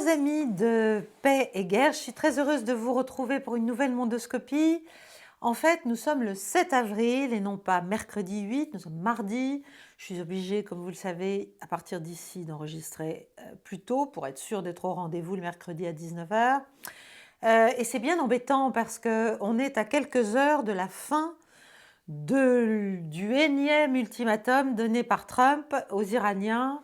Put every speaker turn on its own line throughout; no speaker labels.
Chers amis de Paix et Guerre, je suis très heureuse de vous retrouver pour une nouvelle mondoscopie. En fait, nous sommes le 7 avril et non pas mercredi 8, nous sommes mardi. Je suis obligée, comme vous le savez, à partir d'ici d'enregistrer plus tôt pour être sûre d'être au rendez-vous le mercredi à 19h. Et c'est bien embêtant parce qu'on est à quelques heures de la fin du énième ultimatum donné par Trump aux Iraniens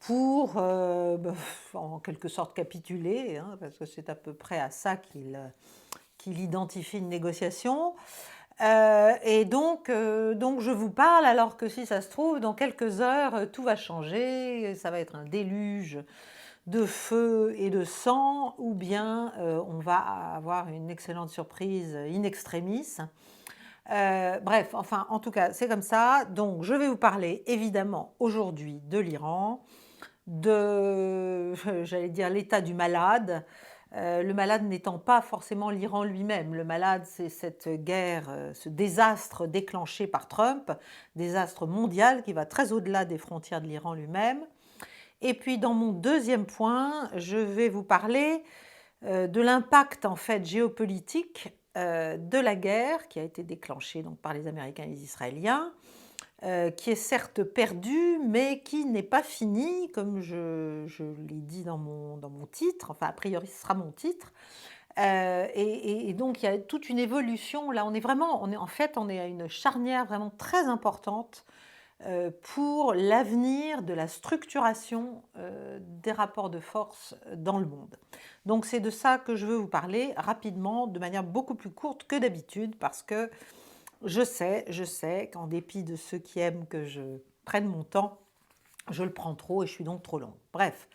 pour, en quelque sorte, capituler, hein, parce que c'est à peu près à ça qu'il identifie une négociation. Et donc je vous parle alors que si ça se trouve, dans quelques heures, tout va changer, ça va être un déluge de feu et de sang, ou bien on va avoir une excellente surprise in extremis. Bref, enfin, en tout cas, c'est comme ça. Donc, je vais vous parler évidemment aujourd'hui de l'Iran, de, j'allais dire, l'état du malade. Le malade n'étant pas forcément l'Iran lui-même. Le malade, c'est cette guerre, ce désastre déclenché par Trump, désastre mondial qui va très au-delà des frontières de l'Iran lui-même. Et puis, dans mon deuxième point, je vais vous parler de l'impact en fait géopolitique de la guerre qui a été déclenchée donc, par les Américains et les Israéliens, qui est certes perdue, mais qui n'est pas finie, comme je l'ai dit dans mon titre, enfin a priori ce sera mon titre. Et donc il y a toute une évolution. Là, on est à une charnière vraiment très importante pour l'avenir de la structuration des rapports de force dans le monde. Donc c'est de ça que je veux vous parler rapidement, de manière beaucoup plus courte que d'habitude, parce que je sais qu'en dépit de ceux qui aiment que je prenne mon temps, je le prends trop et je suis donc trop longue. Bref.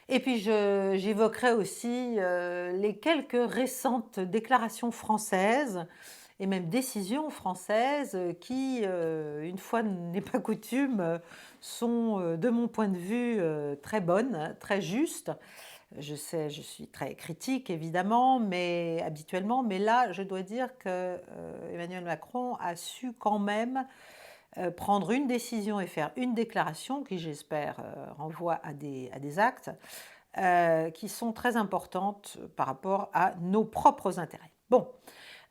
Et puis j'évoquerai aussi les quelques récentes déclarations françaises et même décisions françaises qui, une fois n'est pas coutume, sont de mon point de vue très bonnes, très justes. Je sais, je suis très critique évidemment, mais habituellement, mais là, je dois dire que Emmanuel Macron a su quand même prendre une décision et faire une déclaration qui, j'espère, renvoie à des actes qui sont très importantes par rapport à nos propres intérêts. Bon,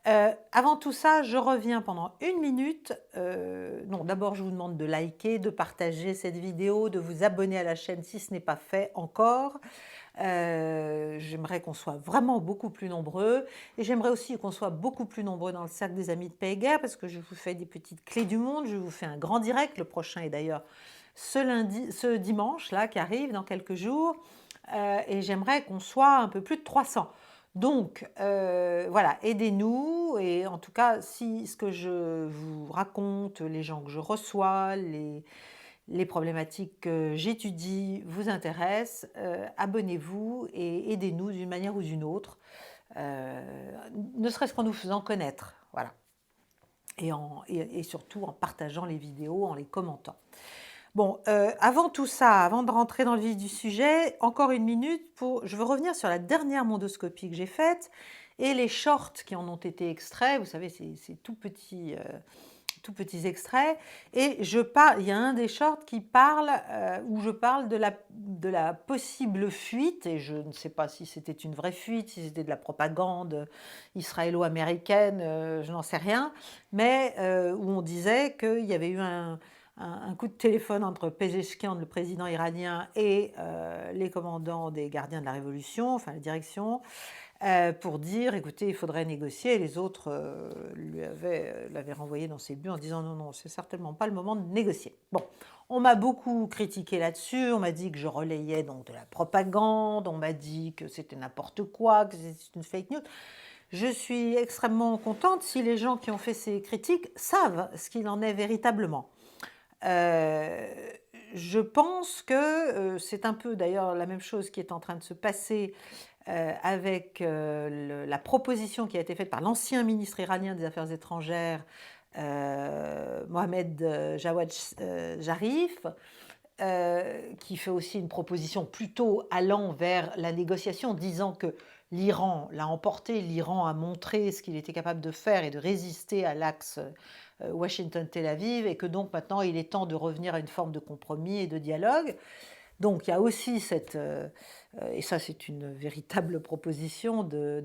avant tout ça, je reviens pendant une minute. Non, d'abord, je vous demande de liker, de partager cette vidéo, de vous abonner à la chaîne si ce n'est pas fait encore. J'aimerais qu'on soit vraiment beaucoup plus nombreux et j'aimerais aussi qu'on soit beaucoup plus nombreux dans le cercle des amis de Paix et Guerre parce que je vous fais des petites clés du monde, je vous fais un grand direct, le prochain est d'ailleurs ce dimanche là qui arrive dans quelques jours et j'aimerais qu'on soit un peu plus de 300. Donc voilà, aidez-nous et en tout cas si ce que je vous raconte, les gens que je reçois, les problématiques que j'étudie vous intéressent, abonnez-vous et aidez-nous d'une manière ou d'une autre, ne serait-ce qu'en nous faisant connaître, voilà. Et surtout en partageant les vidéos, en les commentant. Bon, avant tout ça, avant de rentrer dans le vif du sujet, encore une minute, je veux revenir sur la dernière mondoscopie que j'ai faite et les shorts qui en ont été extraits. Vous savez, c'est tout petit... tout petits extraits, et il y a un des shorts qui parle, où je parle de la possible fuite, et je ne sais pas si c'était une vraie fuite, si c'était de la propagande israélo-américaine, je n'en sais rien, mais où on disait qu'il y avait eu un coup de téléphone entre Pezeshkian, le président iranien, et les commandants des gardiens de la Révolution, enfin la direction, pour dire, écoutez, il faudrait négocier. Et les autres l'avaient renvoyé dans ses buts en disant non, non, c'est certainement pas le moment de négocier. Bon, on m'a beaucoup critiqué là-dessus. On m'a dit que je relayais donc de la propagande. On m'a dit que c'était n'importe quoi, que c'était une fake news. Je suis extrêmement contente si les gens qui ont fait ces critiques savent ce qu'il en est véritablement. Je pense que c'est un peu d'ailleurs la même chose qui est en train de se passer avec la proposition qui a été faite par l'ancien ministre iranien des Affaires étrangères, Mohamed Jawad Jarif, qui fait aussi une proposition plutôt allant vers la négociation, disant que l'Iran l'a emporté, l'Iran a montré ce qu'il était capable de faire et de résister à l'axe Washington-Tel Aviv, et que donc maintenant il est temps de revenir à une forme de compromis et de dialogue. Donc il y a aussi et ça c'est une véritable proposition de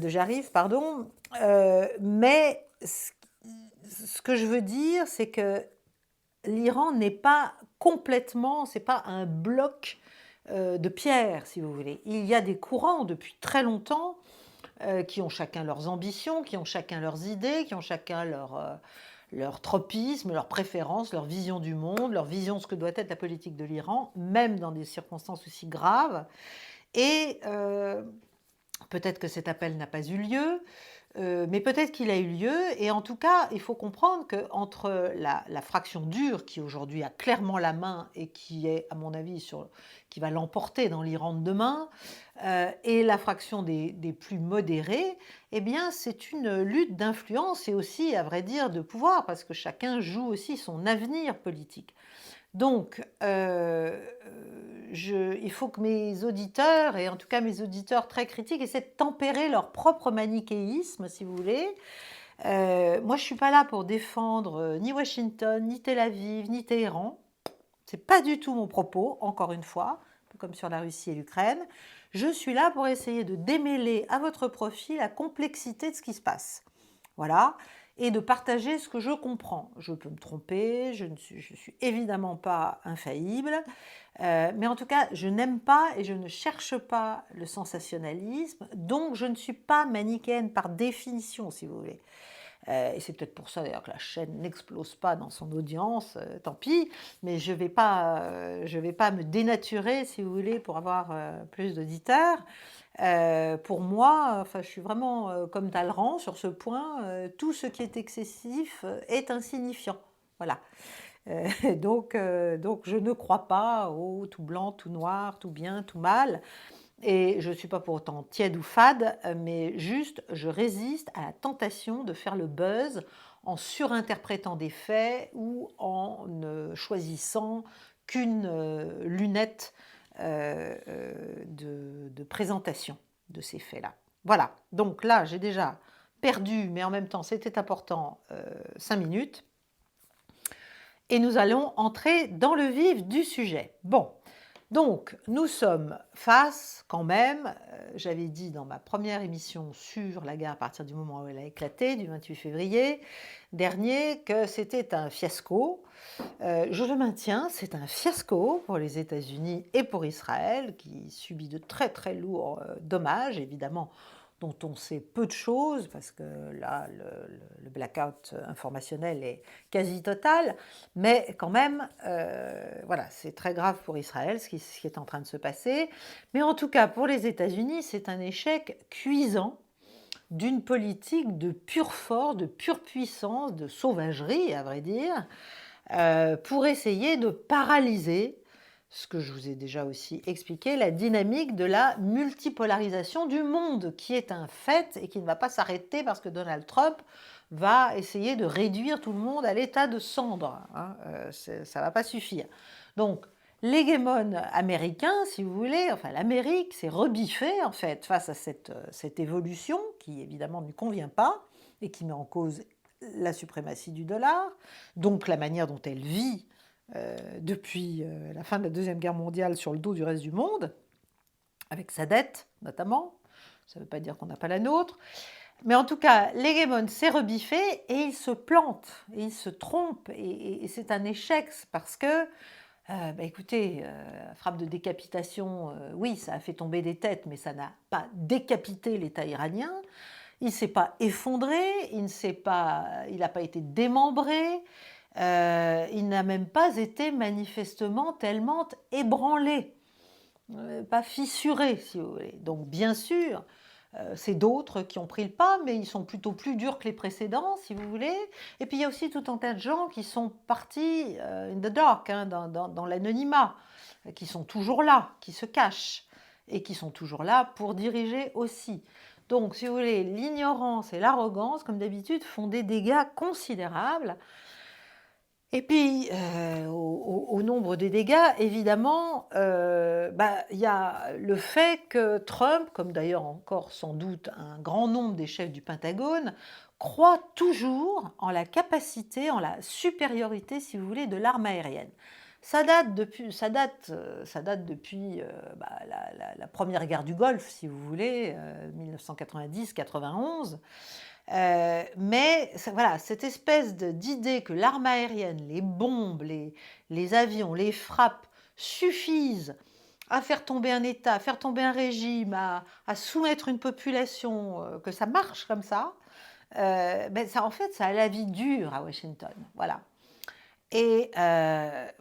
Jarif, pardon, mais ce que je veux dire, c'est que l'Iran n'est pas complètement, c'est pas un bloc de pierre, si vous voulez. Il y a des courants depuis très longtemps qui ont chacun leurs ambitions, qui ont chacun leurs idées, qui ont chacun leur tropisme, leurs préférences, leur vision du monde, leur vision de ce que doit être la politique de l'Iran, même dans des circonstances aussi graves. Et peut-être que cet appel n'a pas eu lieu, mais peut-être qu'il a eu lieu. Et en tout cas, il faut comprendre qu'entre la fraction dure, qui aujourd'hui a clairement la main et qui est, à mon avis, qui va l'emporter dans l'Iran de demain, et la fraction des plus modérés, eh bien, c'est une lutte d'influence et aussi, à vrai dire, de pouvoir, parce que chacun joue aussi son avenir politique. Donc, il faut que mes auditeurs, et en tout cas mes auditeurs très critiques, essaient de tempérer leur propre manichéisme, si vous voulez. Moi, je ne suis pas là pour défendre ni Washington, ni Tel Aviv, ni Téhéran. Ce n'est pas du tout mon propos, encore une fois, un peu comme sur la Russie et l'Ukraine. Je suis là pour essayer de démêler à votre profit la complexité de ce qui se passe. Voilà. Et de partager ce que je comprends. Je peux me tromper, je ne suis évidemment pas infaillible, mais en tout cas, je n'aime pas et je ne cherche pas le sensationnalisme, donc je ne suis pas manichéenne par définition, si vous voulez. Et c'est peut-être pour ça d'ailleurs que la chaîne n'explose pas dans son audience, tant pis, mais je vais pas me dénaturer, si vous voulez, pour avoir plus d'auditeurs. Pour moi, enfin, je suis vraiment comme Talleyrand sur ce point, tout ce qui est excessif est insignifiant. Voilà. Donc je ne crois pas au tout blanc, tout noir, tout bien, tout mal. Et je ne suis pas pour autant tiède ou fade, mais juste je résiste à la tentation de faire le buzz en surinterprétant des faits ou en ne choisissant qu'une lunette de présentation de ces faits-là. Voilà, donc là j'ai déjà perdu, mais en même temps c'était important, 5 minutes. Et nous allons entrer dans le vif du sujet. Bon, donc nous sommes face quand même, j'avais dit dans ma première émission sur la guerre à partir du moment où elle a éclaté, du 28 février dernier, que c'était un fiasco. Je le maintiens, c'est un fiasco pour les États-Unis et pour Israël, qui subit de très très lourds dommages, évidemment, dont on sait peu de choses, parce que là, le blackout informationnel est quasi total, mais quand même, voilà, c'est très grave pour Israël, ce qui est en train de se passer. Mais en tout cas, pour les États-Unis, c'est un échec cuisant d'une politique de pure force, de pure puissance, de sauvagerie, à vrai dire, pour essayer de paralyser, ce que je vous ai déjà aussi expliqué, la dynamique de la multipolarisation du monde, qui est un fait et qui ne va pas s'arrêter parce que Donald Trump va essayer de réduire tout le monde à l'état de cendre. Hein, ça ne va pas suffire. Donc, l'hégémon américain, si vous voulez, enfin l'Amérique s'est rebiffée en fait face à cette évolution qui évidemment ne lui convient pas et qui met en cause la suprématie du dollar, donc la manière dont elle vit depuis la fin de la Deuxième Guerre mondiale sur le dos du reste du monde, avec sa dette notamment. Ça ne veut pas dire qu'on n'a pas la nôtre. Mais en tout cas, l'hégémon s'est rebiffé et il se plante, et il se trompe, et c'est un échec parce que, écoutez, frappe de décapitation, oui, ça a fait tomber des têtes, mais ça n'a pas décapité l'État iranien. Il ne s'est pas effondré, il n'a pas été démembré, il n'a même pas été manifestement tellement ébranlé, pas fissuré, si vous voulez. Donc bien sûr, c'est d'autres qui ont pris le pas, mais ils sont plutôt plus durs que les précédents, si vous voulez. Et puis il y a aussi tout un tas de gens qui sont partis in the dark, hein, dans l'anonymat, qui sont toujours là, qui se cachent, et qui sont toujours là pour diriger aussi. Donc, si vous voulez, l'ignorance et l'arrogance, comme d'habitude, font des dégâts considérables. Et puis, au nombre des dégâts, évidemment, il y a le fait que Trump, comme d'ailleurs encore sans doute un grand nombre des chefs du Pentagone, croient toujours en la capacité, en la supériorité, si vous voulez, de l'arme aérienne. Ça date depuis bah, la première guerre du Golfe, si vous voulez, 1990-91. Mais voilà, cette espèce d'idée que l'arme aérienne, les bombes, les avions, les frappes suffisent à faire tomber un État, à faire tomber un régime, à soumettre une population, que ça marche comme ça, ben ça, en fait, ça a la vie dure à Washington. Voilà. Et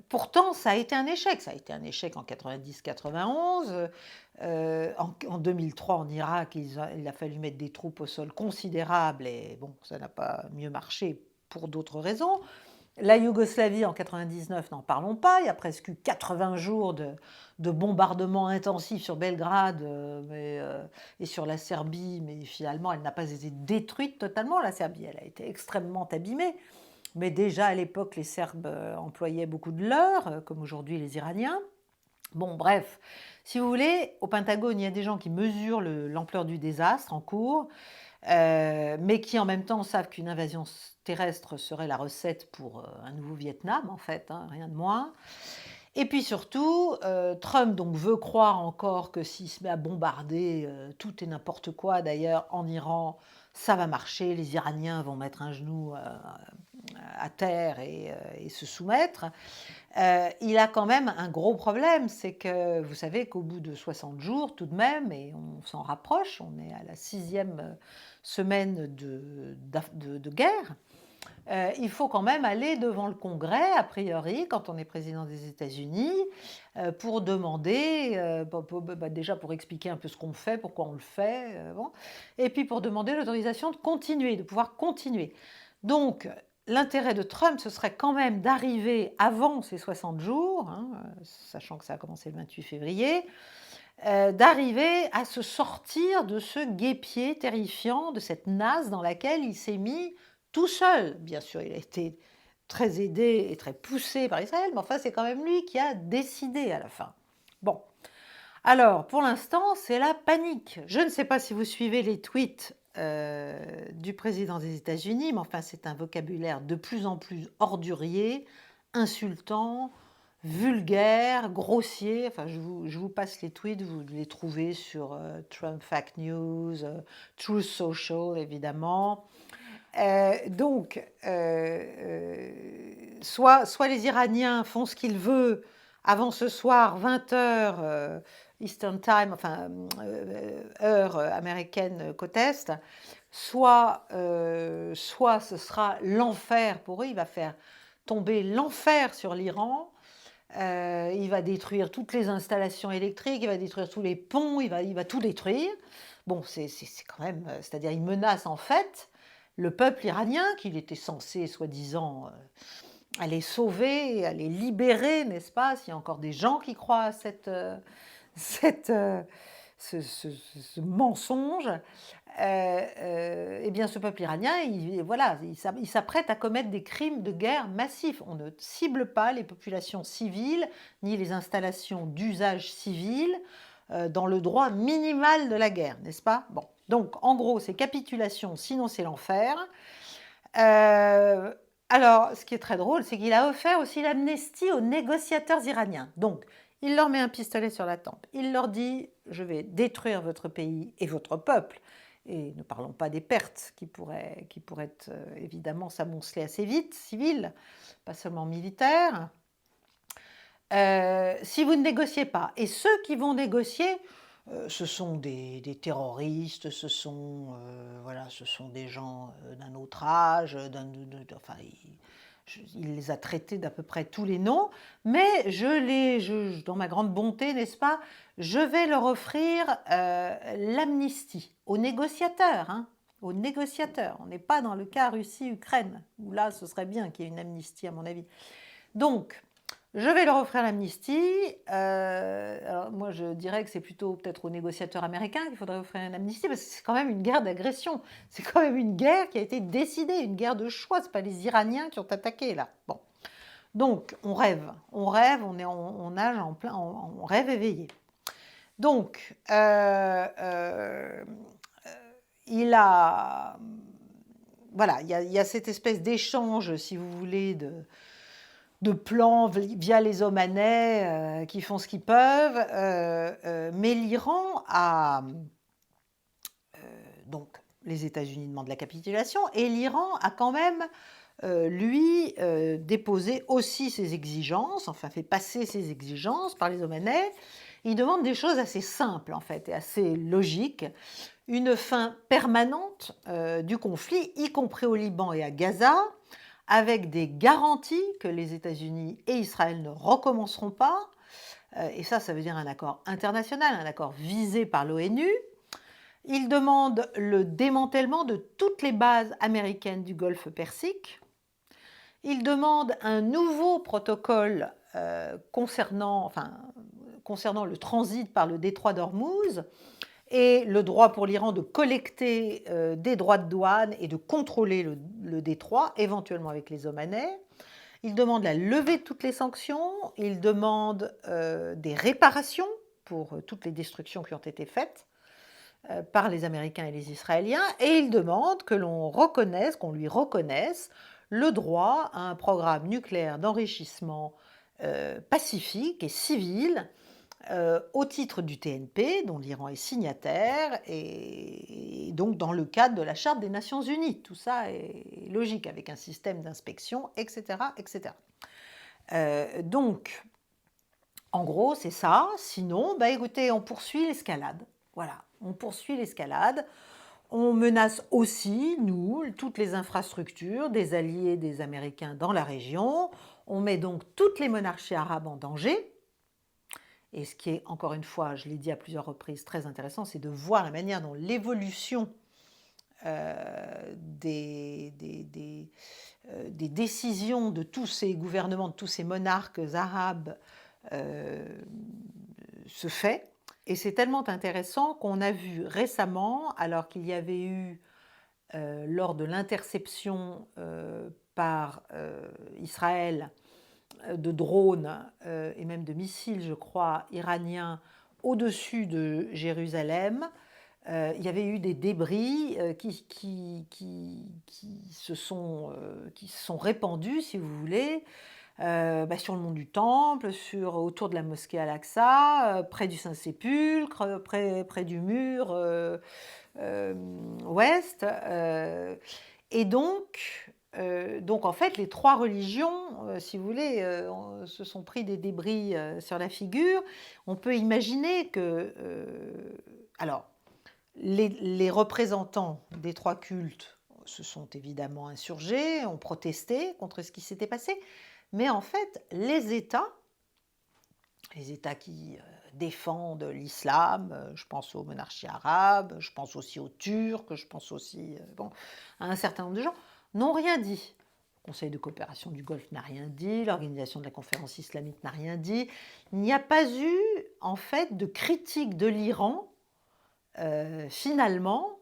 pourtant, ça a été un échec. Ça a été un échec en 90-91. En 2003, en Irak, il a fallu mettre des troupes au sol considérables et bon, ça n'a pas mieux marché pour d'autres raisons. La Yougoslavie en 99, n'en parlons pas. Il y a presque eu 80 jours de bombardements intensifs sur Belgrade et sur la Serbie, mais finalement, elle n'a pas été détruite totalement, la Serbie. Elle a été extrêmement abîmée. Mais déjà à l'époque, les Serbes employaient beaucoup de leurres, comme aujourd'hui les Iraniens. Bon, bref, si vous voulez, au Pentagone, il y a des gens qui mesurent l'ampleur du désastre en cours, mais qui en même temps savent qu'une invasion terrestre serait la recette pour un nouveau Vietnam, en fait, hein, rien de moins. Et puis surtout, Trump donc veut croire encore que s'il se met à bombarder tout et n'importe quoi, d'ailleurs en Iran, ça va marcher, les Iraniens vont mettre un genou à terre et se soumettre. Il a quand même un gros problème, c'est que vous savez qu'au bout de 60 jours tout de même, et on s'en rapproche, on est à la 6e semaine de guerre, il faut quand même aller devant le Congrès, a priori, quand on est président des États-Unis, pour demander, déjà pour expliquer un peu ce qu'on fait, pourquoi on le fait, bon, et puis pour demander l'autorisation de continuer, de pouvoir continuer. Donc, l'intérêt de Trump, ce serait quand même d'arriver avant ces 60 jours, hein, sachant que ça a commencé le 28 février, d'arriver à se sortir de ce guêpier terrifiant, de cette nasse dans laquelle il s'est mis tout seul. Bien sûr, il a été très aidé et très poussé par Israël, mais enfin, c'est quand même lui qui a décidé à la fin. Bon. Alors, pour l'instant, c'est la panique. Je ne sais pas si vous suivez les tweets du président des États-Unis, mais enfin, c'est un vocabulaire de plus en plus ordurier, insultant, vulgaire, grossier. Enfin, je vous passe les tweets, vous les trouvez sur Trump Fact News, Truth Social, évidemment. Donc, soit les Iraniens font ce qu'ils veulent avant ce soir, 20h Eastern Time, enfin heure américaine côte Est, soit ce sera l'enfer pour eux, il va faire tomber l'enfer sur l'Iran, il va détruire toutes les installations électriques, il va détruire tous les ponts, il va tout détruire. Bon, c'est quand même, c'est-à-dire il menace en fait le peuple iranien qu'il était censé, soi-disant, aller sauver, aller libérer, n'est-ce pas? S'il y a encore des gens qui croient à ce mensonge, eh bien ce peuple iranien, voilà, il s'apprête à commettre des crimes de guerre massifs. On ne cible pas les populations civiles ni les installations d'usage civil dans le droit minimal de la guerre, n'est-ce pas? Bon, donc en gros, c'est capitulation, sinon c'est l'enfer. Alors, ce qui est très drôle, c'est qu'il a offert aussi l'amnistie aux négociateurs iraniens. Donc, il leur met un pistolet sur la tempe. Il leur dit, je vais détruire votre pays et votre peuple. Et ne parlons pas des pertes qui pourraient évidemment s'amonceler assez vite, civiles, pas seulement militaires. Si vous ne négociez pas, et ceux qui vont négocier, ce sont des terroristes, ce sont des gens d'un autre âge, enfin, il les a traités d'à peu près tous les noms, mais dans ma grande bonté, n'est-ce pas, je vais leur offrir l'amnistie aux négociateurs, hein, aux négociateurs. On n'est pas dans le cas Russie-Ukraine, où là, ce serait bien qu'il y ait une amnistie, à mon avis. Donc, je vais leur offrir l'amnistie. Alors moi, je dirais que c'est plutôt peut-être aux négociateurs américains qu'il faudrait offrir une amnistie, parce que c'est quand même une guerre d'agression. C'est quand même une guerre qui a été décidée, une guerre de choix. Ce pas les Iraniens qui ont attaqué, là. Bon. Donc, on rêve, on nage en plein, on rêve éveillé. Donc, il a... Voilà, il y a cette espèce d'échange, si vous voulez, de plans via les Omanais qui font ce qu'ils peuvent. Mais l'Iran a... donc, les États-Unis demandent la capitulation et l'Iran a quand même, lui, déposé aussi ses exigences, enfin fait passer ses exigences par les Omanais. Il demande des choses assez simples, en fait, et assez logiques. Une fin permanente du conflit, y compris au Liban et à Gaza, avec des garanties que les États-Unis et Israël ne recommenceront pas. Et ça veut dire un accord international, un accord visé par l'ONU. Il demande le démantèlement de toutes les bases américaines du Golfe Persique. Il demande un nouveau protocole concernant le transit par le détroit d'Ormuz et le droit pour l'Iran de collecter des droits de douane et de contrôler le détroit, éventuellement avec les Omanais. Il demande la levée de toutes les sanctions. Il demande des réparations pour toutes les destructions qui ont été faites par les Américains et les Israéliens, et il demande que l'on reconnaisse, qu'on lui reconnaisse le droit à un programme nucléaire d'enrichissement pacifique et civil au titre du TNP, dont l'Iran est signataire, et donc dans le cadre de la Charte des Nations Unies. Tout ça est logique, avec un système d'inspection, etc. etc. Donc, en gros, c'est ça. Sinon, écoutez, on poursuit l'escalade. Voilà, on poursuit l'escalade. On menace aussi, nous, toutes les infrastructures des alliés des Américains dans la région. On met donc toutes les monarchies arabes en danger. Et ce qui est, encore une fois, je l'ai dit à plusieurs reprises, très intéressant, c'est de voir la manière dont l'évolution des décisions de tous ces gouvernements, de tous ces monarques arabes se fait. Et c'est tellement intéressant qu'on a vu récemment, alors qu'il y avait eu, lors de l'interception par Israël de drones et même de missiles, je crois, iraniens au-dessus de Jérusalem, il y avait eu des débris qui se sont répandus, si vous voulez, sur le mont du Temple, autour de la mosquée Al-Aqsa, près du Saint-Sépulcre, près du mur ouest. Et donc, en fait, les trois religions, si vous voulez, se sont pris des débris sur la figure. On peut imaginer que... alors, les représentants des trois cultes se sont évidemment insurgés, ont protesté contre ce qui s'était passé, mais en fait, les États qui défendent l'islam, je pense aux monarchies arabes, je pense aussi aux Turcs, je pense aussi à un certain nombre de gens, n'ont rien dit. Le Conseil de coopération du Golfe n'a rien dit, l'Organisation de la conférence islamique n'a rien dit. Il n'y a pas eu, en fait, de critique de l'Iran, finalement,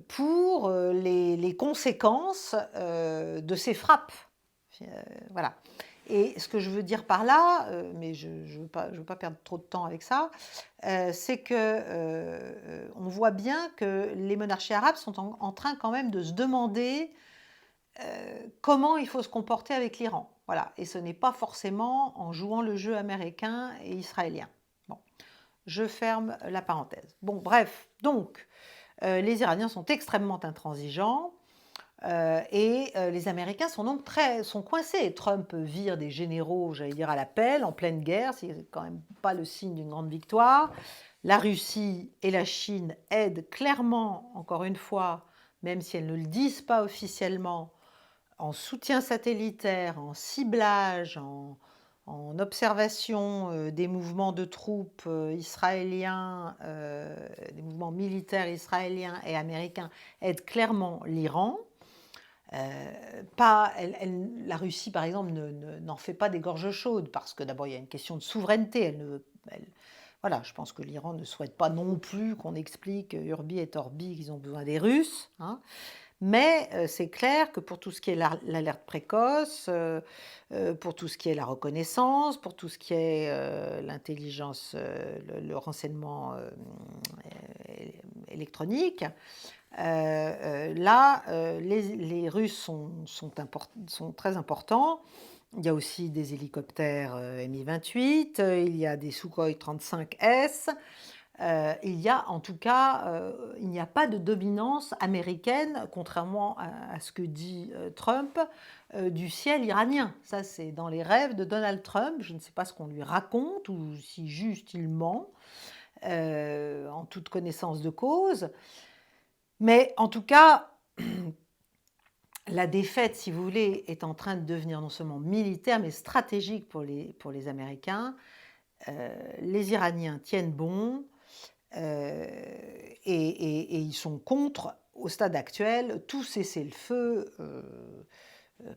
pour les conséquences de ces frappes. Voilà. Et ce que je veux dire par là, mais je ne veux pas perdre trop de temps avec ça, c'est qu'on voit bien que les monarchies arabes sont en train quand même de se demander comment il faut se comporter avec l'Iran. Voilà. Et ce n'est pas forcément en jouant le jeu américain et israélien. Bon, je ferme la parenthèse. Bon, bref, donc, les Iraniens sont extrêmement intransigeants. Et les Américains sont donc sont coincés. Trump vire des généraux, j'allais dire, à l'appel, en pleine guerre, c'est quand même pas le signe d'une grande victoire. La Russie et la Chine aident clairement, encore une fois, même si elles ne le disent pas officiellement, en soutien satellitaire, en ciblage, en observation des mouvements de troupes israéliens, des mouvements militaires israéliens et américains, aident clairement l'Iran. La Russie, par exemple, n'en fait pas des gorges chaudes, parce que d'abord, il y a une question de souveraineté. Voilà, je pense que l'Iran ne souhaite pas non plus qu'on explique Urbi et Orbi qu'ils ont besoin des Russes. Hein. Mais c'est clair que pour tout ce qui est l'alerte précoce, pour tout ce qui est la reconnaissance, pour tout ce qui est l'intelligence, le renseignement électronique, là, les Russes sont très importants Il y a aussi des hélicoptères Mi-28, il y a des Sukhoi 35S. Il y a en tout cas, il n'y a pas de dominance américaine, contrairement à ce que dit Trump, du ciel iranien. Ça, c'est dans les rêves de Donald Trump. Je ne sais pas ce qu'on lui raconte ou si juste il ment, en toute connaissance de cause. Mais en tout cas, la défaite, si vous voulez, est en train de devenir non seulement militaire, mais stratégique pour les Américains. Les Iraniens tiennent bon. Et ils sont contre, au stade actuel, tout cessez-le-feu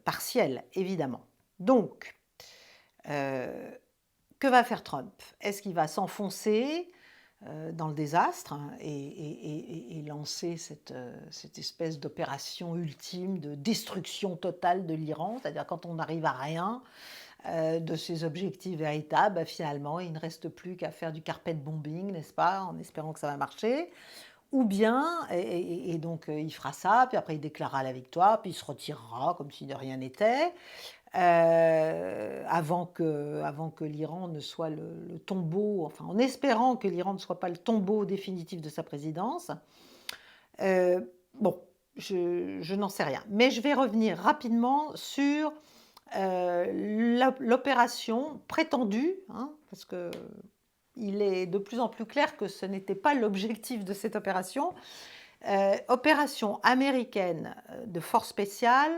partiel, évidemment. Donc, que va faire Trump? Est-ce qu'il va s'enfoncer dans le désastre et lancer cette espèce d'opération ultime de destruction totale de l'Iran, c'est-à-dire quand on n'arrive à rien de ses objectifs véritables, bah, finalement, il ne reste plus qu'à faire du carpet bombing, n'est-ce pas, en espérant que ça va marcher. Ou bien, et donc il fera ça, puis après il déclarera la victoire, puis il se retirera comme si de rien n'était, avant que l'Iran ne soit le tombeau, enfin en espérant que l'Iran ne soit pas le tombeau définitif de sa présidence. Bon, je n'en sais rien. Mais je vais revenir rapidement sur l'opération prétendue, parce qu'il est de plus en plus clair que ce n'était pas l'objectif de cette opération, opération américaine de force spéciale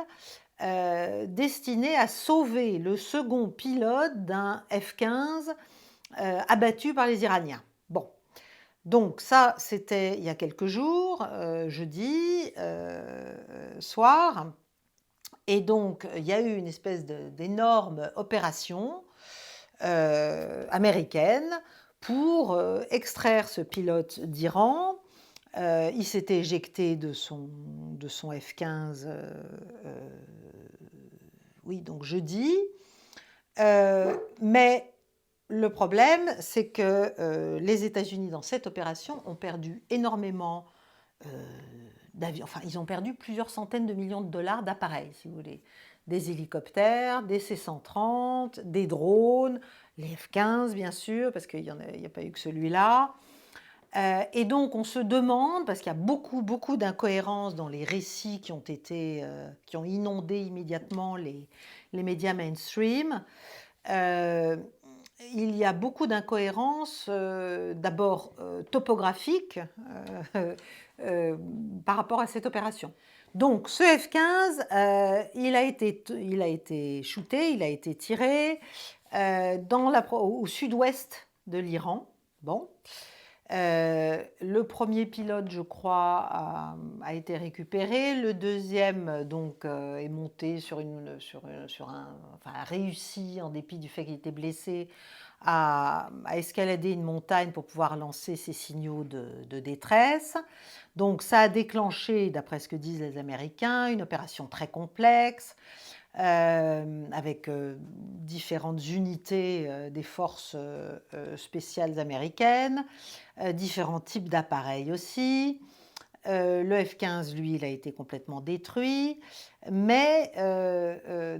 destinée à sauver le second pilote d'un F-15 abattu par les Iraniens. Bon, donc ça c'était il y a quelques jours, jeudi soir. Et donc, il y a eu une espèce d'énorme opération américaine pour extraire ce pilote d'Iran. Il s'était éjecté de son F-15, oui, donc jeudi. Mais le problème, c'est que les États-Unis, dans cette opération, ont perdu énormément d'avions. Enfin, ils ont perdu plusieurs centaines de millions de dollars d'appareils, si vous voulez. Des hélicoptères, des C-130, des drones, les F-15, bien sûr, parce qu'il n'y a pas eu que celui-là. Et donc, on se demande, parce qu'il y a beaucoup d'incohérences dans les récits qui ont inondé immédiatement les médias mainstream, il y a beaucoup d'incohérences, d'abord topographiques, par rapport à cette opération. Donc, ce F-15, il a été shooté, il a été tiré au sud-ouest de l'Iran. Bon. Le premier pilote, je crois, a été récupéré. Le deuxième, donc, est monté enfin, a réussi, en dépit du fait qu'il était blessé, à escalader une montagne pour pouvoir lancer ses signaux de détresse. Donc, ça a déclenché, d'après ce que disent les Américains, une opération très complexe, avec différentes unités des forces spéciales américaines, différents types d'appareils aussi. Le F-15, lui, il a été complètement détruit. Mais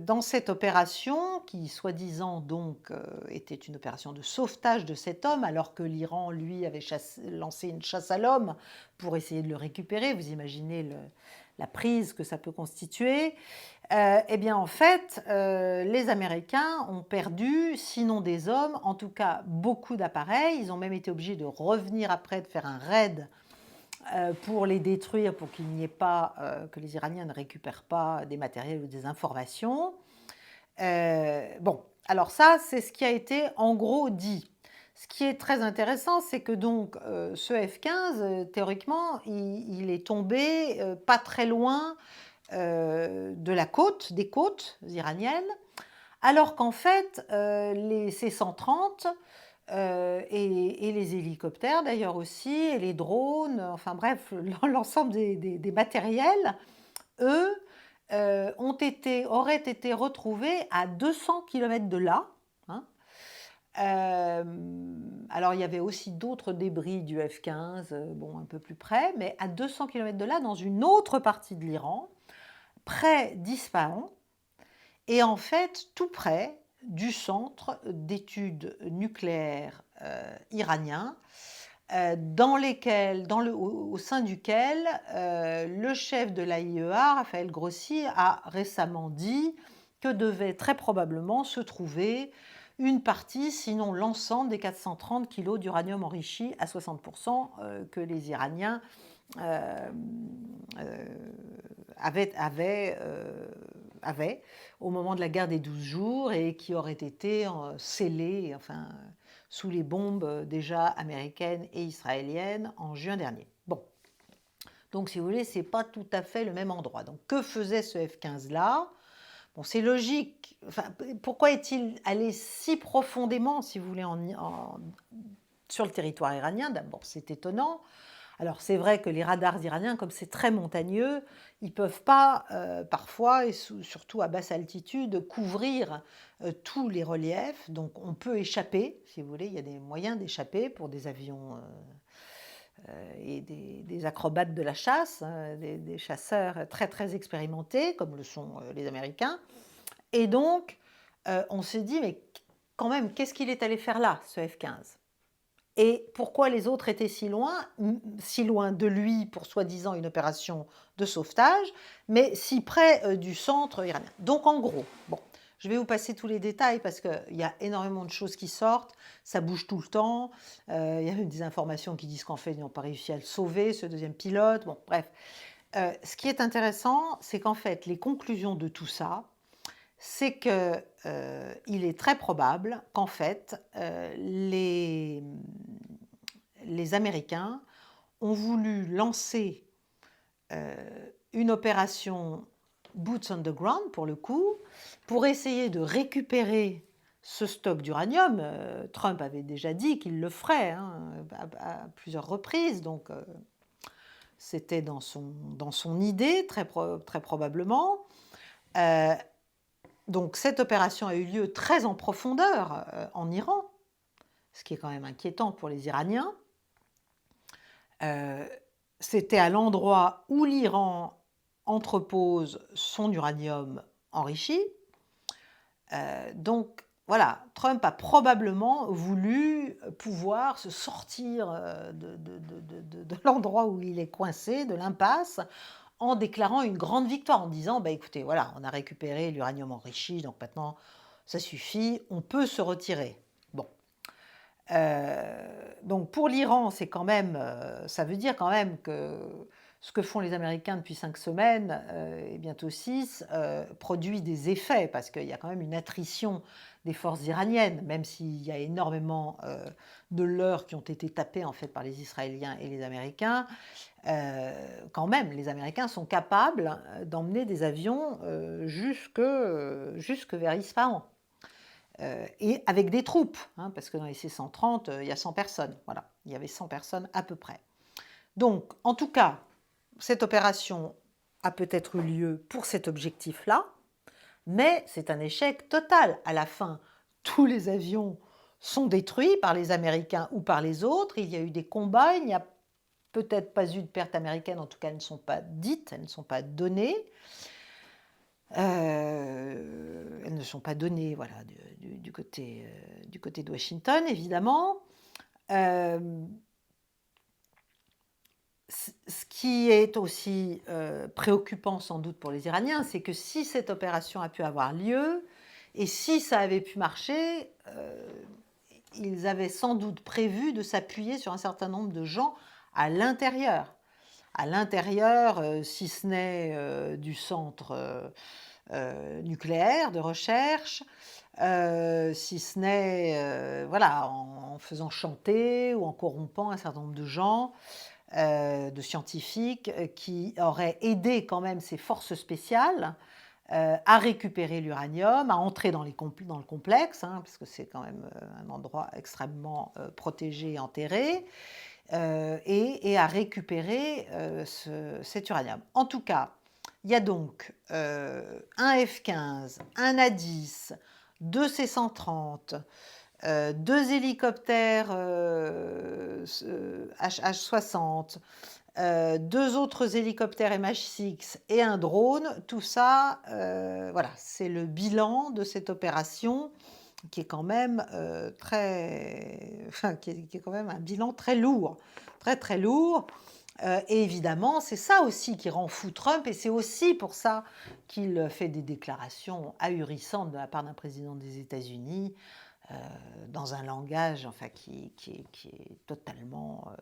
dans cette opération, qui soi-disant donc était une opération de sauvetage de cet homme, alors que l'Iran, lui, avait lancé une chasse à l'homme pour essayer de le récupérer, vous imaginez la prise que ça peut constituer, eh bien en fait, les Américains ont perdu, sinon des hommes, en tout cas beaucoup d'appareils. Ils ont même été obligés de revenir après, de faire un raid pour les détruire, pour qu'il n'y ait pas, que les Iraniens ne récupèrent pas des matériels ou des informations. Bon, alors ça, c'est ce qui a été en gros dit. Ce qui est très intéressant, c'est que donc ce F-15, théoriquement, il est tombé pas très loin des côtes iraniennes, alors qu'en fait, les C-130 et les hélicoptères d'ailleurs aussi, et les drones, enfin bref, l'ensemble des matériels, eux, auraient été retrouvés à 200 km de là. Alors, il y avait aussi d'autres débris du F-15, bon, un peu plus près, mais à 200 km de là, dans une autre partie de l'Iran, près d'Isfahan. et en fait tout près du centre d'études nucléaires iranien, au sein duquel le chef de l'AIEA, Raphaël Grossi, a récemment dit que devait très probablement se trouver une partie, sinon l'ensemble des 430 kilos d'uranium enrichi à 60% que les Iraniens euh, euh, avaient au moment de la guerre des 12 jours et qui auraient été scellés, enfin, sous les bombes déjà américaines et israéliennes en juin dernier. Bon, donc si vous voulez, c'est pas tout à fait le même endroit. Donc que faisait ce F-15-là? Bon, c'est logique. Enfin, pourquoi est-il allé si profondément, si vous voulez, sur le territoire iranien? D'abord, c'est étonnant. Alors c'est vrai que les radars iraniens, comme c'est très montagneux, ils ne peuvent pas parfois, et surtout à basse altitude, couvrir tous les reliefs. Donc on peut échapper, si vous voulez, il y a des moyens d'échapper pour des avions et des acrobates de la chasse, hein, des chasseurs très très expérimentés, comme le sont les Américains. Et donc on se dit, mais quand même, qu'est-ce qu'il est allé faire là, ce F-15 ? Et pourquoi les autres étaient si loin de lui pour soi-disant une opération de sauvetage, mais si près du centre iranien. Donc en gros, bon, je vais vous passer tous les détails parce qu'il y a énormément de choses qui sortent, ça bouge tout le temps, il y a même des informations qui disent qu'en fait ils n'ont pas réussi à le sauver, ce deuxième pilote, bon bref. Ce qui est intéressant, c'est qu'en fait les conclusions de tout ça, c'est qu'il est très probable qu'en fait, les Américains ont voulu lancer une opération boots on the ground, pour le coup, pour essayer de récupérer ce stock d'uranium. Trump avait déjà dit qu'il le ferait à plusieurs reprises, donc c'était dans son idée, très probablement. Donc cette opération a eu lieu très en profondeur en Iran, ce qui est quand même inquiétant pour les Iraniens. C'était à l'endroit où l'Iran entrepose son uranium enrichi. Donc voilà, Trump a probablement voulu pouvoir se sortir de l'endroit où il est coincé, de l'impasse, en déclarant une grande victoire, en disant, bah, écoutez, voilà, on a récupéré l'uranium enrichi, donc maintenant, ça suffit, on peut se retirer. Bon. Donc pour l'Iran, c'est quand même, ça veut dire quand même que ce que font les Américains depuis 5 semaines, et bientôt 6, produit des effets, parce qu'il y a quand même une attrition des forces iraniennes, même s'il y a énormément de leurres qui ont été tapés en fait par les Israéliens et les Américains. Quand même, les Américains sont capables d'emmener des avions jusque vers Ispahan. Et avec des troupes, parce que dans les C-130, il y a 100 personnes. Voilà, il y avait 100 personnes à peu près. Donc, en tout cas, cette opération a peut-être eu lieu pour cet objectif-là, mais c'est un échec total. À la fin, tous les avions sont détruits par les Américains ou par les autres. Il y a eu des combats, il n'y a peut-être pas eu de pertes américaines, en tout cas elles ne sont pas dites, elles ne sont pas données. Elles ne sont pas données voilà, du côté de Washington, évidemment. Ce qui est aussi préoccupant sans doute pour les Iraniens, c'est que si cette opération a pu avoir lieu, et si ça avait pu marcher, ils avaient sans doute prévu de s'appuyer sur un certain nombre de gens à l'intérieur. Si ce n'est du centre nucléaire de recherche, si ce n'est voilà, en faisant chanter ou en corrompant un certain nombre de gens, de scientifiques qui auraient aidé quand même ces forces spéciales à récupérer l'uranium, à entrer dans le complexe, parce que c'est quand même un endroit extrêmement protégé et enterré, et à récupérer cet uranium. En tout cas, il y a donc un F-15, un A-10, deux C-130, deux hélicoptères H-60, 2 autres hélicoptères MH6 et un drone. Tout ça, voilà, c'est le bilan de cette opération qui est quand même qui est quand même un bilan très lourd, très très lourd. Et évidemment, c'est ça aussi qui rend fou Trump, et c'est aussi pour ça qu'il fait des déclarations ahurissantes de la part d'un président des États-Unis, dans un langage qui est totalement...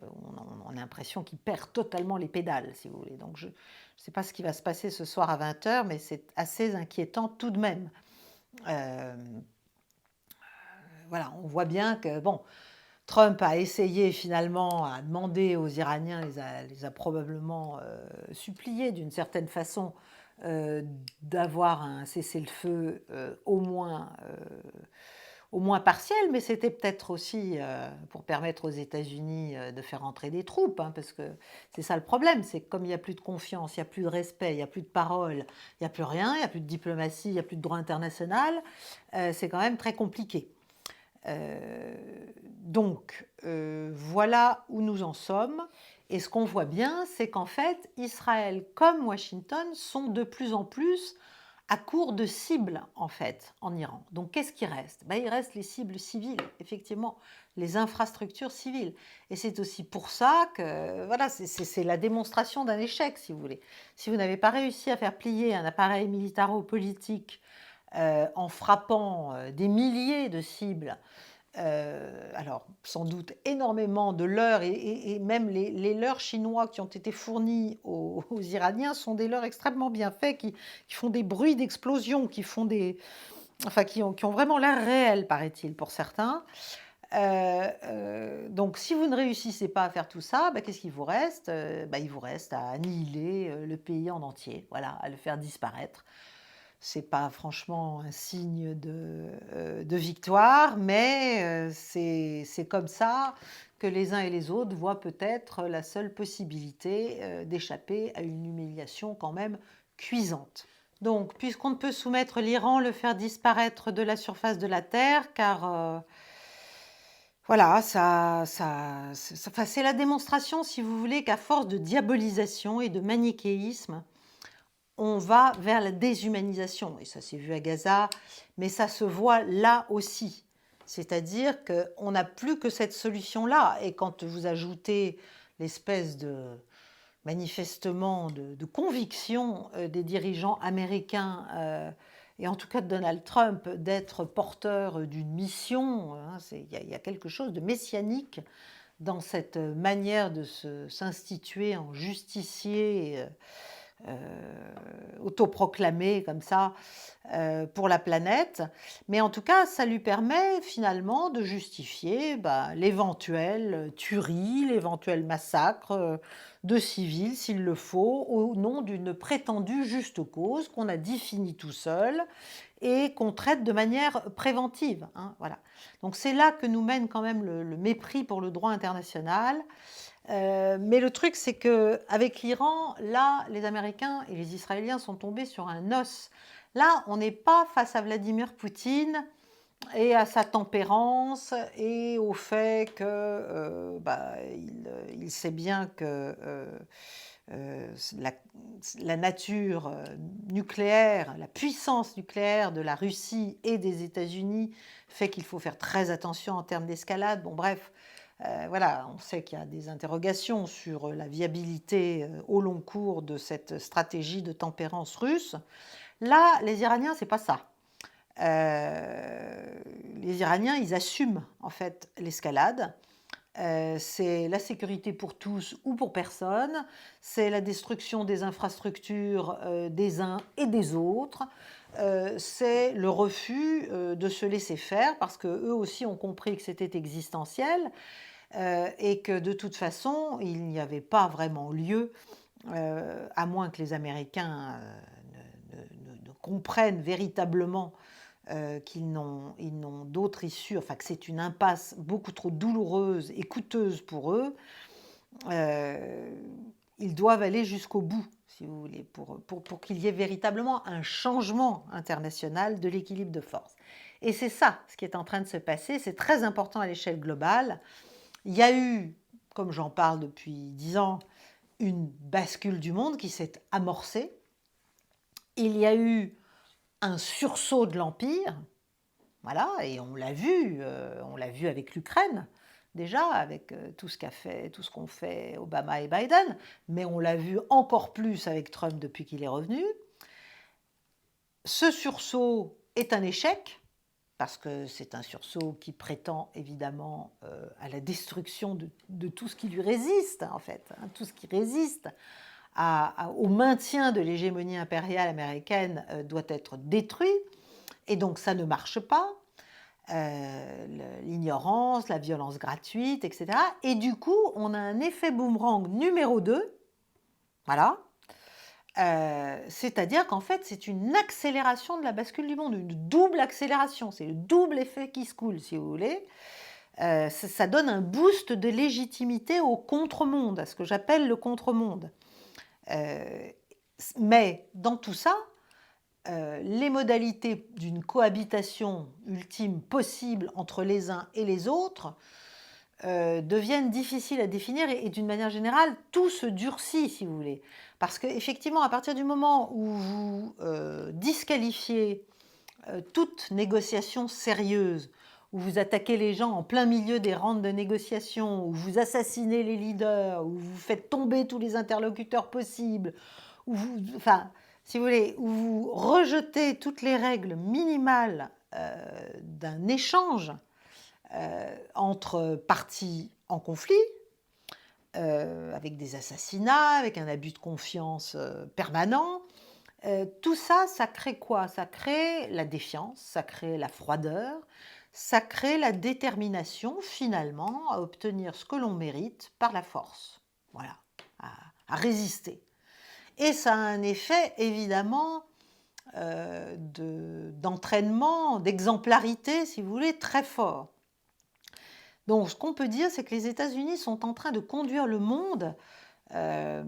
on a l'impression qu'il perd totalement les pédales, si vous voulez. Donc je ne sais pas ce qui va se passer ce soir à 20h, mais c'est assez inquiétant tout de même. Euh, voilà, on voit bien que, bon, Trump a essayé finalement, a demandé aux Iraniens, les a probablement suppliés d'une certaine façon d'avoir un cessez-le-feu au moins partiel, mais c'était peut-être aussi pour permettre aux États-Unis de faire entrer des troupes, hein, parce que c'est ça le problème, c'est que comme il n'y a plus de confiance, il n'y a plus de respect, il n'y a plus de parole, il n'y a plus rien, il n'y a plus de diplomatie, il n'y a plus de droit international, c'est quand même très compliqué. Donc, voilà où nous en sommes. Et ce qu'on voit bien, c'est qu'en fait, Israël comme Washington sont de plus en plus à court de cibles, en fait, en Iran. Donc, qu'est-ce qui reste? Il reste les cibles civiles, effectivement, les infrastructures civiles. Et c'est aussi pour ça que, voilà, c'est la démonstration d'un échec, si vous voulez. Si vous n'avez pas réussi à faire plier un appareil militaro-politique en frappant des milliers de cibles, alors sans doute énormément de leurres, et même les leurres chinois qui ont été fournis aux Iraniens sont des leurres extrêmement bien faits, qui font des bruits d'explosion, qui ont vraiment l'air réels, paraît-il, pour certains. Donc si vous ne réussissez pas à faire tout ça, qu'est-ce qu'il vous reste? Il vous reste à annihiler le pays en entier, voilà, à le faire disparaître. C'est pas franchement un signe de victoire, mais c'est comme ça que les uns et les autres voient peut-être la seule possibilité d'échapper à une humiliation quand même cuisante. Donc, puisqu'on ne peut soumettre l'Iran, le faire disparaître de la surface de la Terre, car voilà, c'est la démonstration, si vous voulez, qu'à force de diabolisation et de manichéisme, on va vers la déshumanisation. Et ça s'est vu à Gaza, mais ça se voit là aussi. C'est-à-dire qu'on n'a plus que cette solution-là. Et quand vous ajoutez l'espèce de manifestement de conviction des dirigeants américains, et en tout cas de Donald Trump, d'être porteur d'une mission, hein, il y a quelque chose de messianique dans cette manière de s'instituer en justicier autoproclamé comme ça pour la planète. Mais en tout cas, ça lui permet finalement de justifier l'éventuelle tuerie, l'éventuel massacre de civils, s'il le faut, au nom d'une prétendue juste cause qu'on a définie tout seul et qu'on traite de manière préventive, hein, voilà. Donc c'est là que nous mène quand même le mépris pour le droit international. Mais le truc, c'est qu'avec l'Iran, là, les Américains et les Israéliens sont tombés sur un os. Là, on n'est pas face à Vladimir Poutine et à sa tempérance et au fait que il sait bien que la nature nucléaire, la puissance nucléaire de la Russie et des États-Unis fait qu'il faut faire très attention en termes d'escalade. Bon, bref, voilà, on sait qu'il y a des interrogations sur la viabilité au long cours de cette stratégie de tempérance russe. Là, les Iraniens, c'est pas ça. Les Iraniens, ils assument en fait l'escalade. C'est la sécurité pour tous ou pour personne, c'est la destruction des infrastructures des uns et des autres, c'est le refus de se laisser faire parce qu'eux aussi ont compris que c'était existentiel et que de toute façon, il n'y avait pas vraiment lieu, à moins que les Américains ne comprennent véritablement qu'ils n'ont d'autre issue, enfin que c'est une impasse beaucoup trop douloureuse et coûteuse pour eux, ils doivent aller jusqu'au bout, si vous voulez, pour qu'il y ait véritablement un changement international de l'équilibre de force. Et c'est ça ce qui est en train de se passer, c'est très important à l'échelle globale. Il y a eu, comme j'en parle depuis 10 ans, une bascule du monde qui s'est amorcée. Il y a eu un sursaut de l'Empire, voilà, et on l'a vu avec l'Ukraine, déjà, avec tout ce qu'ont fait Obama et Biden, mais on l'a vu encore plus avec Trump depuis qu'il est revenu. Ce sursaut est un échec, parce que c'est un sursaut qui prétend évidemment à la destruction de tout ce qui lui résiste, en fait, hein, tout ce qui résiste au maintien de l'hégémonie impériale américaine doit être détruit, et donc ça ne marche pas. L'ignorance, la violence gratuite, etc. Et du coup, on a un effet boomerang numéro 2, voilà, c'est-à-dire qu'en fait, c'est une accélération de la bascule du monde, une double accélération, c'est le double effet qui se coule, si vous voulez. Ça donne un boost de légitimité au contre-monde, à ce que j'appelle le contre-monde. Mais dans tout ça, les modalités d'une cohabitation ultime possible entre les uns et les autres deviennent difficiles à définir et d'une manière générale, tout se durcit, si vous voulez. Parce qu'effectivement, à partir du moment où vous disqualifiez toute négociation sérieuse, où vous attaquez les gens en plein milieu des rounds de négociation, où vous assassinez les leaders, où vous faites tomber tous les interlocuteurs possibles, enfin, si vous voulez, où vous rejetez toutes les règles minimales d'un échange entre parties en conflit, avec des assassinats, avec un abus de confiance permanent, tout ça, ça crée quoi? Ça crée la défiance, ça crée la froideur, ça crée la détermination, finalement, à obtenir ce que l'on mérite par la force. Voilà, à résister. Et ça a un effet, évidemment, d'entraînement, d'exemplarité, si vous voulez, très fort. Donc, ce qu'on peut dire, c'est que les États-Unis sont en train de conduire le monde vers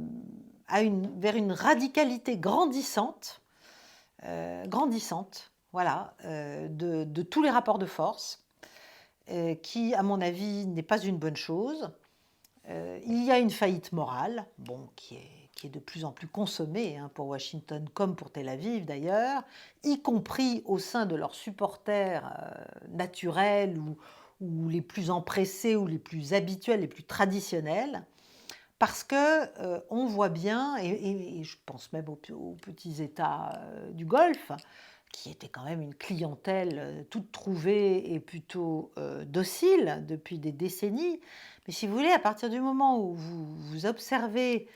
une radicalité grandissante, voilà, de tous les rapports de force, qui, à mon avis, n'est pas une bonne chose. Il y a une faillite morale, bon, qui est de plus en plus consommée hein, pour Washington comme pour Tel Aviv d'ailleurs, y compris au sein de leurs supporters naturels ou les plus empressés ou les plus habituels, les plus traditionnels, parce que on voit bien, et je pense même aux petits États du Golfe, qui étaient quand même une clientèle toute trouvée et plutôt docile depuis des décennies. Mais si vous voulez, à partir du moment où vous observez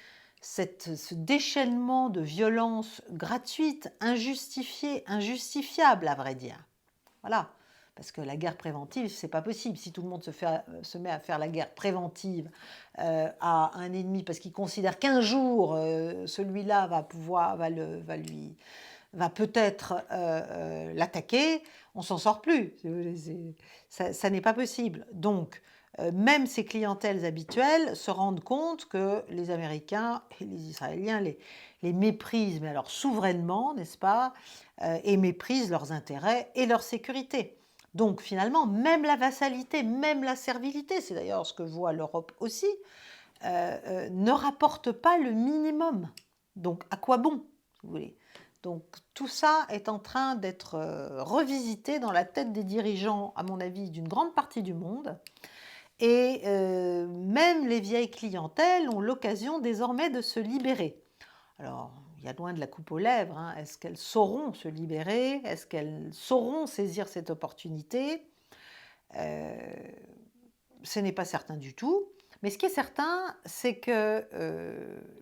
ce déchaînement de violence gratuite, injustifiée, injustifiable à vrai dire, voilà, parce que la guerre préventive, c'est pas possible. Si tout le monde se met à faire la guerre préventive à un ennemi parce qu'il considère qu'un jour celui-là va peut-être l'attaquer, on s'en sort plus. Ça n'est pas possible. Donc, même ces clientèles habituelles se rendent compte que les Américains et les Israéliens les méprisent, mais alors souverainement, n'est-ce pas, et méprisent leurs intérêts et leur sécurité. Donc finalement, même la vassalité, même la servilité, c'est d'ailleurs ce que voit l'Europe aussi, ne rapporte pas le minimum. Donc à quoi bon, si vous voulez? Donc tout ça est en train d'être revisité dans la tête des dirigeants, à mon avis, d'une grande partie du monde. Et même les vieilles clientèles ont l'occasion désormais de se libérer. Alors, il y a loin de la coupe aux lèvres. Hein. Est-ce qu'elles sauront se libérer? Est-ce qu'elles sauront saisir cette opportunité? Ce n'est pas certain du tout. Mais ce qui est certain, c'est que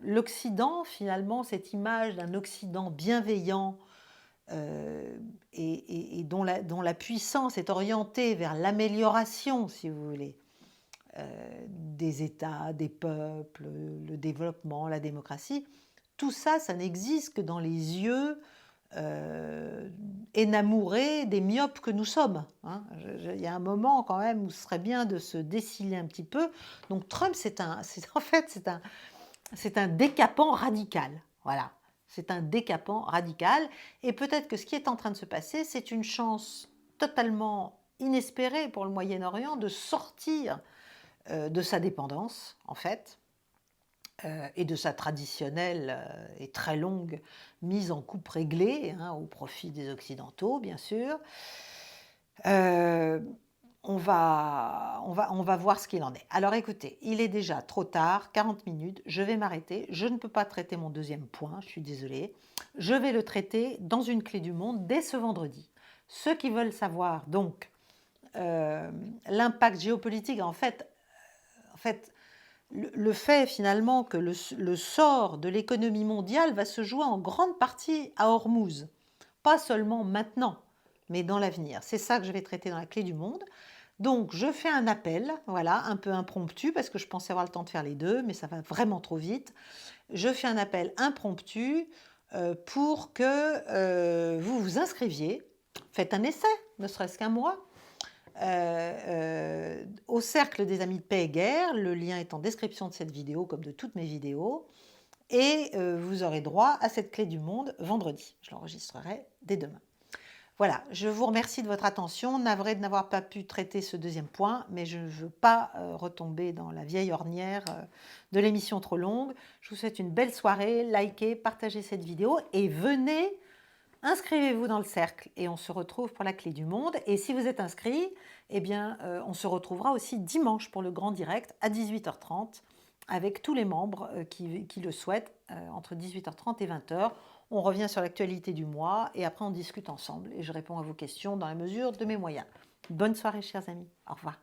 l'Occident, finalement, cette image d'un Occident bienveillant et dont la puissance est orientée vers l'amélioration, si vous voulez, des États, des peuples, le développement, la démocratie, tout ça, ça n'existe que dans les yeux énamourés des myopes que nous sommes. Hein. Il y a un moment quand même où ce serait bien de se déciler un petit peu. Donc Trump, c'est un décapant radical. Voilà, c'est un décapant radical. Et peut-être que ce qui est en train de se passer, c'est une chance totalement inespérée pour le Moyen-Orient de sortir de sa dépendance, en fait, et de sa traditionnelle et très longue mise en coupe réglée, hein, au profit des Occidentaux, bien sûr. Euh, on va voir ce qu'il en est. Alors écoutez, il est déjà trop tard, 40 minutes, je vais m'arrêter. Je ne peux pas traiter mon deuxième point, je suis désolée. Je vais le traiter dans une clé du monde dès ce vendredi. Ceux qui veulent savoir donc l'impact géopolitique, en fait, le fait finalement que le sort de l'économie mondiale va se jouer en grande partie à Hormuz, pas seulement maintenant, mais dans l'avenir. C'est ça que je vais traiter dans la clé du monde. Donc, je fais un appel, voilà, un peu impromptu, parce que je pensais avoir le temps de faire les deux, mais ça va vraiment trop vite. Je fais un appel impromptu pour que vous vous inscriviez. Faites un essai, ne serait-ce qu'un mois, au Cercle des Amis de Paix et Guerre. Le lien est en description de cette vidéo, comme de toutes mes vidéos. Et vous aurez droit à cette clé du monde vendredi. Je l'enregistrerai dès demain. Voilà, je vous remercie de votre attention. Navré de n'avoir pas pu traiter ce deuxième point, mais je ne veux pas retomber dans la vieille ornière de l'émission trop longue. Je vous souhaite une belle soirée. Likez, partagez cette vidéo et venez, inscrivez-vous dans le cercle et on se retrouve pour la clé du monde. Et si vous êtes inscrit, eh bien, on se retrouvera aussi dimanche pour le grand direct à 18h30 avec tous les membres qui le souhaitent entre 18h30 et 20h. On revient sur l'actualité du mois et après on discute ensemble et je réponds à vos questions dans la mesure de mes moyens. Bonne soirée chers amis, au revoir.